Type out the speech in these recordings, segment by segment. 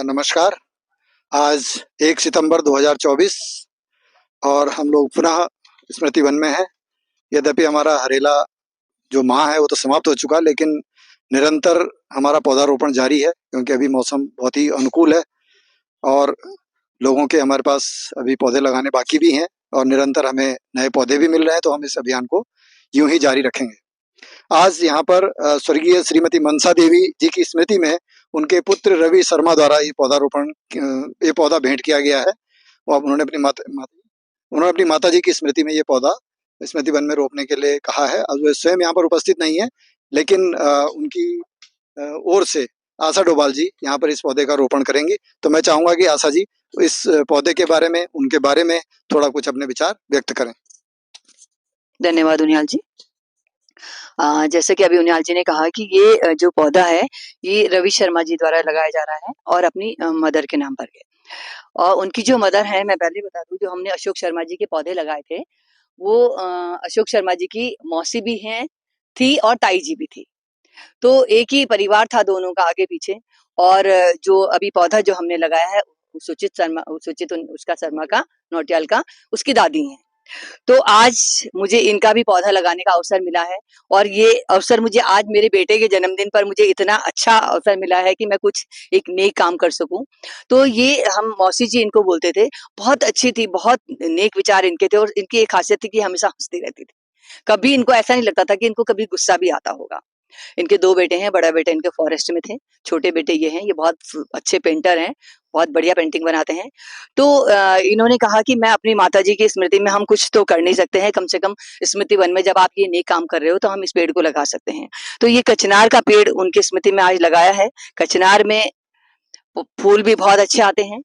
नमस्कार। आज 1 सितंबर 2024 और हम लोग पुनः स्मृति वन में हैं। यद्यपि हमारा हरेला जो माह है वो तो समाप्त हो चुका, लेकिन निरंतर हमारा पौधारोपण जारी है, क्योंकि अभी मौसम बहुत ही अनुकूल है और लोगों के हमारे पास अभी पौधे लगाने बाकी भी हैं और निरंतर हमें नए पौधे भी मिल रहे हैं। तो हम इस अभियान को यूं ही जारी रखेंगे। आज यहाँ पर स्वर्गीय श्रीमती मनसा देवी जी की स्मृति में उनके पुत्र रवि शर्मा द्वारा ये पौधा भेंट किया गया है। और उन्होंने अपनी माता जी की स्मृति में ये पौधा स्मृति वन में रोपने के लिए कहा है। अब वे स्वयं यहाँ पर उपस्थित नहीं है, लेकिन उनकी ओर से आशा डोभाल जी यहाँ पर इस पौधे का रोपण करेंगी। तो मैं चाहूंगा कि आशा जी इस पौधे के बारे में, उनके बारे में थोड़ा कुछ अपने विचार व्यक्त करें। धन्यवाद उनियाल जी। जैसे कि अभी उनियाल जी ने कहा कि ये जो पौधा है ये रवि शर्मा जी द्वारा लगाया जा रहा है और अपनी मदर के नाम पर है। और उनकी जो मदर है, मैं पहले बता दूं, जो हमने अशोक शर्मा जी के पौधे लगाए थे वो अशोक शर्मा जी की मौसी भी हैं थी और ताई जी भी थी। तो एक ही परिवार था दोनों का आगे पीछे। और जो अभी पौधा जो हमने लगाया है उसका शर्मा का, नौटियाल का, उसकी दादी हैं। तो आज मुझे इनका भी पौधा लगाने का अवसर मिला है और ये अवसर मुझे आज मेरे बेटे के जन्मदिन पर मुझे इतना अच्छा अवसर मिला है कि मैं कुछ एक नेक काम कर सकूं। तो ये हम मौसी जी इनको बोलते थे, बहुत अच्छी थी, बहुत नेक विचार इनके थे और इनकी एक खासियत थी कि हमेशा हंसती रहती थी। कभी इनको ऐसा नहीं लगता था कि इनको कभी गुस्सा भी आता होगा। इनके 2 बेटे हैं, बड़ा बेटा इनके फॉरेस्ट में थे, छोटे बेटे ये हैं, ये बहुत अच्छे पेंटर हैं, बहुत बढ़िया पेंटिंग बनाते हैं। तो इन्होंने कहा कि मैं अपनी माताजी की स्मृति में हम कुछ तो कर नहीं सकते हैं, कम से कम स्मृति वन में जब आप ये नेक काम कर रहे हो तो हम इस पेड़ को लगा सकते हैं। तो ये कचनार का पेड़ उनकी स्मृति में आज लगाया है। कचनार में फूल भी बहुत अच्छे आते हैं,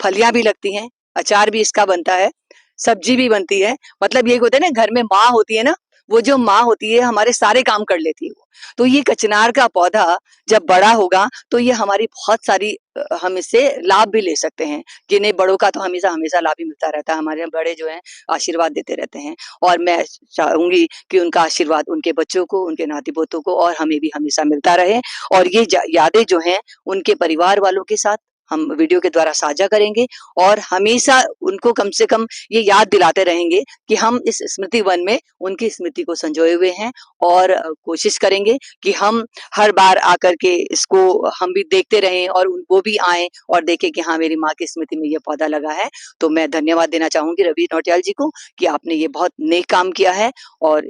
फलियां भी लगती हैं, अचार भी इसका बनता है, सब्जी भी बनती है। मतलब ये होता है ना, घर में माँ होती है ना, वो जो माँ होती है हमारे सारे काम कर लेती है वो। तो ये कचनार का पौधा जब बड़ा होगा तो ये हमारी बहुत सारी हम इससे लाभ भी ले सकते हैं, जिन्हें बड़ों का तो हमेशा हमेशा लाभ ही मिलता रहता है। हमारे बड़े जो हैं आशीर्वाद देते रहते हैं और मैं चाहूंगी कि उनका आशीर्वाद उनके बच्चों को, उनके नाती पोतों को और हमें भी हमेशा मिलता रहे। और ये यादें जो हैं उनके परिवार वालों के साथ हम वीडियो के द्वारा साझा करेंगे और हमेशा उनको कम से कम ये याद दिलाते रहेंगे कि हम इस स्मृति वन में उनकी स्मृति को संजोए हुए हैं और कोशिश करेंगे कि हम हर बार आकर के इसको हम भी देखते रहें और वो भी आए और देखें कि हाँ, मेरी माँ की स्मृति में ये पौधा लगा है। तो मैं धन्यवाद देना चाहूंगी रवि नौटियाल जी को कि आपने ये बहुत नेक काम किया है और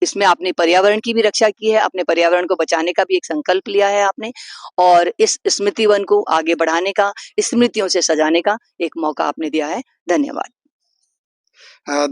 इसमें आपने पर्यावरण की भी रक्षा की है, अपने पर्यावरण को बचाने का भी एक संकल्प लिया है आपने, और इस स्मृति वन को आगे बढ़ाने का, स्मृतियों से सजाने का एक मौका आपने दिया है। धन्यवाद।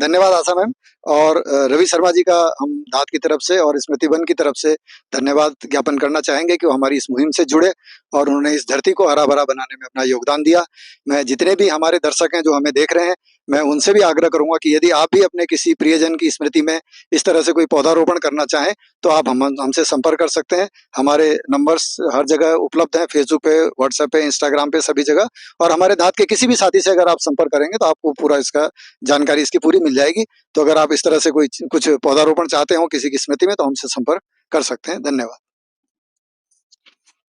धन्यवाद आशा मैम। और रवि शर्मा जी का हम दाद की तरफ से और स्मृति वन की तरफ से धन्यवाद ज्ञापन करना चाहेंगे कि वो हमारी इस मुहिम से जुड़े और उन्होंने इस धरती को हरा भरा बनाने में अपना योगदान दिया। मैं जितने भी हमारे दर्शक हैं जो हमें देख रहे हैं, मैं उनसे भी आग्रह करूंगा कि यदि आप भी अपने किसी प्रियजन की स्मृति में इस तरह से कोई पौधारोपण करना चाहें तो आप हमसे संपर्क कर सकते हैं। हमारे नंबर्स हर जगह उपलब्ध हैं, फेसबुक पे, व्हाट्सएप पे, इंस्टाग्राम पे, सभी जगह। और हमारे दाद के किसी भी साथी से अगर आप संपर्क करेंगे तो आपको पूरा इसका जानकारी इसकी पूरी मिल जाएगी। तो अगर आप इस तरह से कुछ पौधारोपण चाहते हो किसी की स्मृति में तो हमसे संपर्क कर सकते हैं। धन्यवाद।